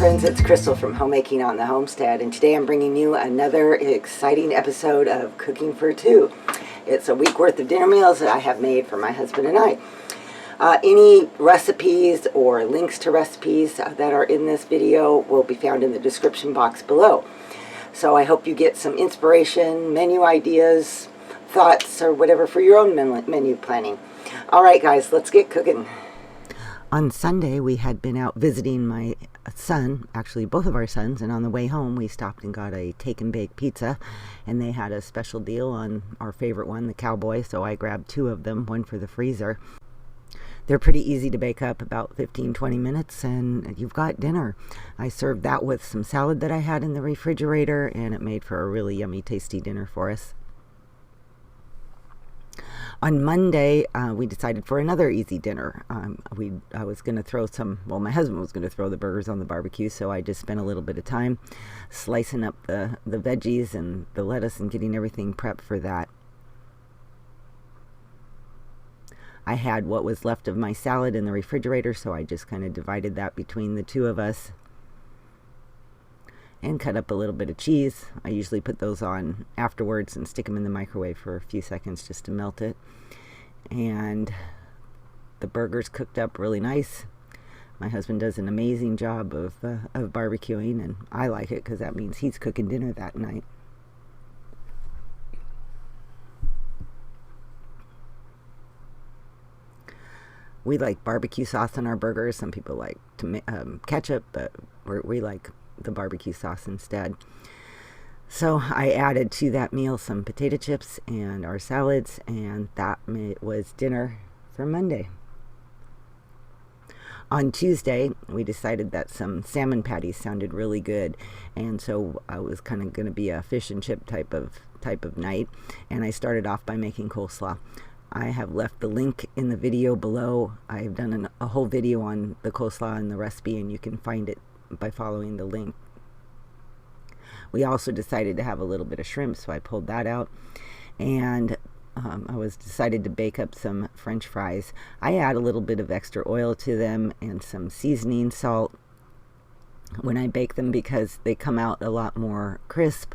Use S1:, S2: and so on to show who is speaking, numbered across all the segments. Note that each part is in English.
S1: friends, it's Crystal from Homemaking on the Homestead, and today I'm bringing you another exciting episode of Cooking for Two. It's a week worth of dinner meals that I have made for my husband and I. Any recipes or links to recipes that are in this video will be found in the description box below. So I hope you get some inspiration, menu ideas, thoughts, or whatever for your own menu planning. All right, guys, let's get cooking. On Sunday, we had been out visiting my son, actually both of our sons, and on the way home, we stopped and got a take and bake pizza, and they had a special deal on our favorite one, the Cowboy, so I grabbed two of them, one for the freezer. They're pretty easy to bake up, about 15-20 minutes, and you've got dinner. I served that with some salad that I had in the refrigerator, and it made for a really yummy, tasty dinner for us. On Monday, we decided for another easy dinner. I was going to throw my husband was going to throw the burgers on the barbecue, so I just spent a little bit of time slicing up the veggies and the lettuce and getting everything prepped for that. I had what was left of my salad in the refrigerator, so I just kind of divided that between the two of us. And cut up a little bit of cheese. I usually put those on afterwards and stick them in the microwave for a few seconds just to melt it. And the burgers cooked up really nice. My husband does an amazing job of barbecuing, and I like it because that means he's cooking dinner that night. We like barbecue sauce on our burgers. Some people like ketchup, but we like the barbecue sauce instead. So I added to that meal some potato chips and our salads, and that was dinner for Monday. On Tuesday, we decided that some salmon patties sounded really good, and so I was kind of going to be a fish and chip type of night, and I started off by making coleslaw. I have left the link in the video below. I've done a whole video on the coleslaw and the recipe, and you can find it by following the link. We also decided to have a little bit of shrimp, so I pulled that out, and I decided to bake up some French fries. I add a little bit of extra oil to them and some seasoning salt when I bake them because they come out a lot more crisp,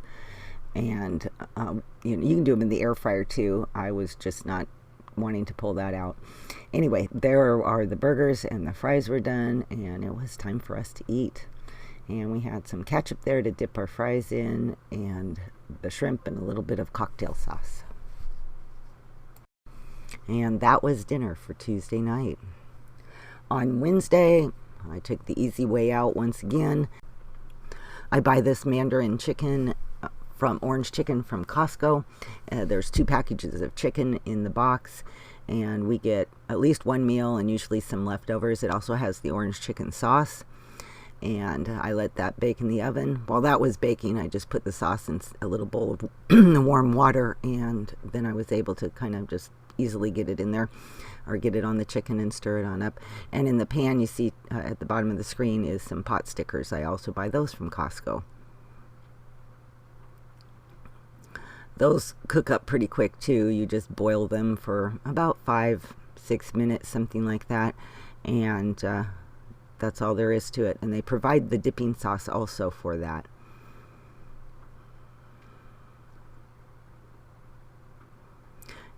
S1: and you can do them in the air fryer too. I was just not wanting to pull that out. Anyway, there are the burgers, and the fries were done, and it was time for us to eat. And we had some ketchup there to dip our fries in, and the shrimp and a little bit of cocktail sauce. And that was dinner for Tuesday night. On Wednesday, I took the easy way out once again. I buy this Mandarin chicken from orange chicken from Costco. There's 2 packages of chicken in the box, and we get at least one meal and usually some leftovers. It also has the orange chicken sauce, and I let that bake in the oven. While that was baking, I just put the sauce in a little bowl of warm water, and then I was able to kind of just easily get it in there, or get it on the chicken and stir it on up. And in the pan, you see at the bottom of the screen is some pot stickers. I also buy those from Costco. Those cook up pretty quick too. You just boil them for about 5-6 minutes, something like that, and that's all there is to it. And they provide the dipping sauce also for that.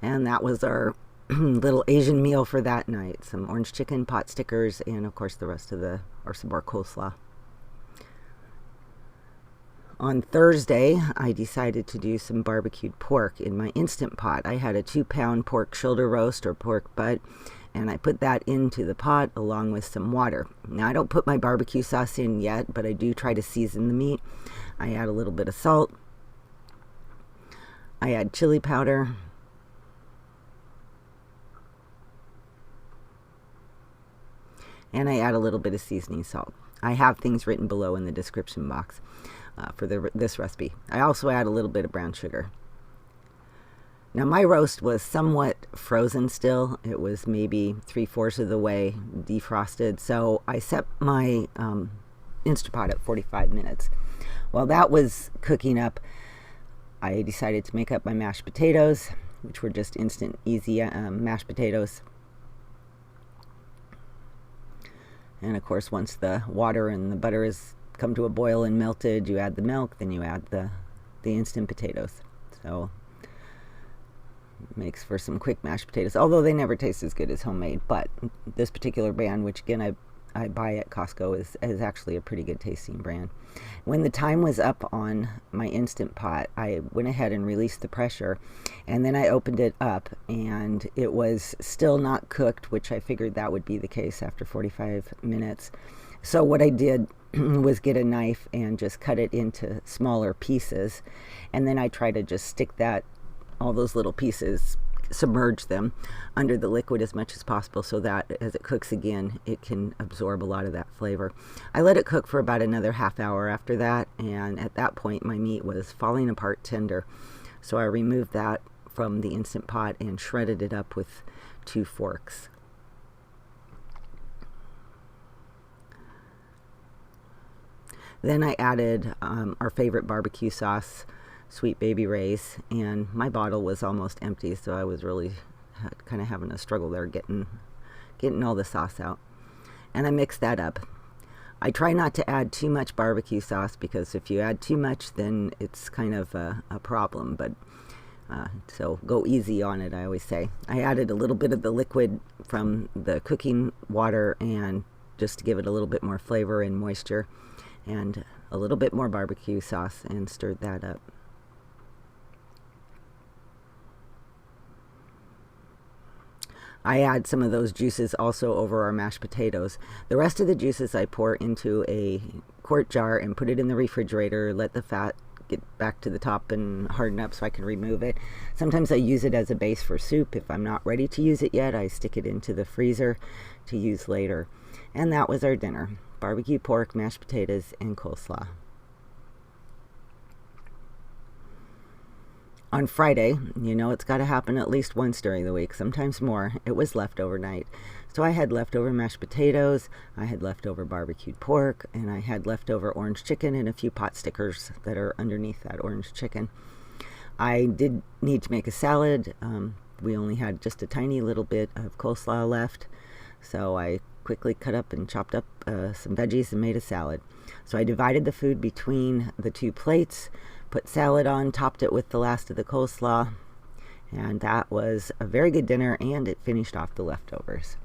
S1: And that was our little Asian meal for that night. Some orange chicken, pot stickers, and of course the rest of some more coleslaw. On Thursday, I decided to do some barbecued pork in my Instant Pot. I had a 2-pound pork shoulder roast or pork butt, and I put that into the pot along with some water. Now, I don't put my barbecue sauce in yet, but I do try to season the meat. I add a little bit of salt. I add chili powder. And I add a little bit of seasoning salt. I have things written below in the description box for this recipe. I also add a little bit of brown sugar. Now, my roast was somewhat frozen still. It was maybe 3/4 of the way defrosted, so I set my Instant Pot at 45 minutes. While that was cooking up, I decided to make up my mashed potatoes, which were just instant, easy mashed potatoes. And of course, once the water and the butter is come to a boil and melted, you add the milk, then you add the instant potatoes. So it makes for some quick mashed potatoes, although they never taste as good as homemade. But this particular brand, which again I buy at Costco, is actually a pretty good tasting brand. When the time was up on my Instant Pot, I went ahead and released the pressure, and then I opened it up, and it was still not cooked, which I figured that would be the case after 45 minutes. So what I did was get a knife and just cut it into smaller pieces, and then I try to just stick all those little pieces, submerge them under the liquid as much as possible, so that as it cooks again, it can absorb a lot of that flavor. I let it cook for about another half hour after that, and at that point my meat was falling apart tender. So I removed that from the Instant Pot and shredded it up with 2 forks. Then I added our favorite barbecue sauce, Sweet Baby Ray's, and my bottle was almost empty, so I was really kind of having a struggle there getting all the sauce out. And I mixed that up. I try not to add too much barbecue sauce, because if you add too much, then it's kind of a problem. But so go easy on it, I always say. I added a little bit of the liquid from the cooking water, and just to give it a little bit more flavor and moisture, and a little bit more barbecue sauce, and stirred that up. I add some of those juices also over our mashed potatoes. The rest of the juices I pour into a quart jar and put it in the refrigerator, let the fat get back to the top and harden up so I can remove it. Sometimes I use it as a base for soup. If I'm not ready to use it yet, I stick it into the freezer to use later. And that was our dinner: barbecue pork, mashed potatoes, and coleslaw. On Friday, you know it's got to happen at least once during the week, sometimes more, it was leftover night. So I had leftover mashed potatoes, I had leftover barbecued pork, and I had leftover orange chicken and a few pot stickers that are underneath that orange chicken. I did need to make a salad. We only had just a tiny little bit of coleslaw left, so I quickly cut up and chopped up some veggies and made a salad. So I divided the food between the 2 plates, put salad on, topped it with the last of the coleslaw, and that was a very good dinner, and it finished off the leftovers.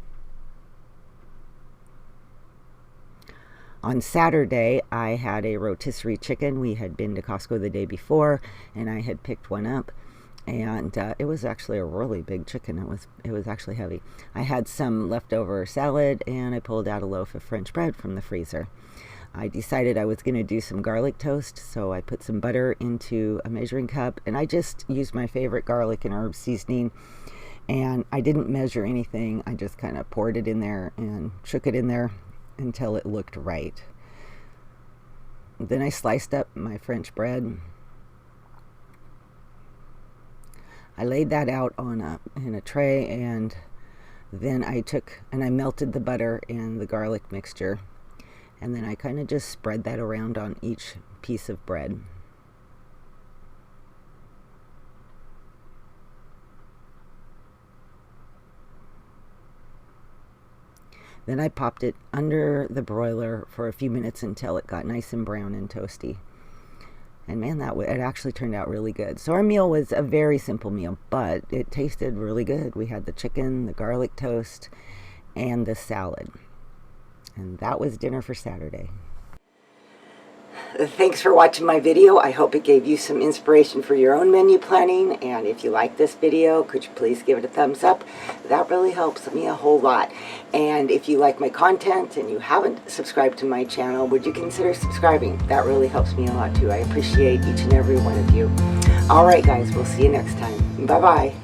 S1: On Saturday, I had a rotisserie chicken. We had been to Costco the day before, and I had picked one up, and it was actually a really big chicken. It was actually heavy. I had some leftover salad, and I pulled out a loaf of French bread from the freezer. I decided I was going to do some garlic toast, so I put some butter into a measuring cup, and I just used my favorite garlic and herb seasoning, and I didn't measure anything. I just kind of poured it in there and shook it in there until it looked right. Then I sliced up my French bread. I laid that out in a tray, and then I melted the butter and the garlic mixture. And then I kind of just spread that around on each piece of bread. Then I popped it under the broiler for a few minutes until it got nice and brown and toasty. And man, it actually turned out really good. So our meal was a very simple meal, but it tasted really good. We had the chicken, the garlic toast, and the salad. And that was dinner for Saturday. Thanks for watching my video. I hope it gave you some inspiration for your own menu planning. And if you like this video, could you please give it a thumbs up? That really helps me a whole lot. And if you like my content and you haven't subscribed to my channel, would you consider subscribing? That really helps me a lot too. I appreciate each and every one of you. All right, guys, we'll see you next time. Bye-bye.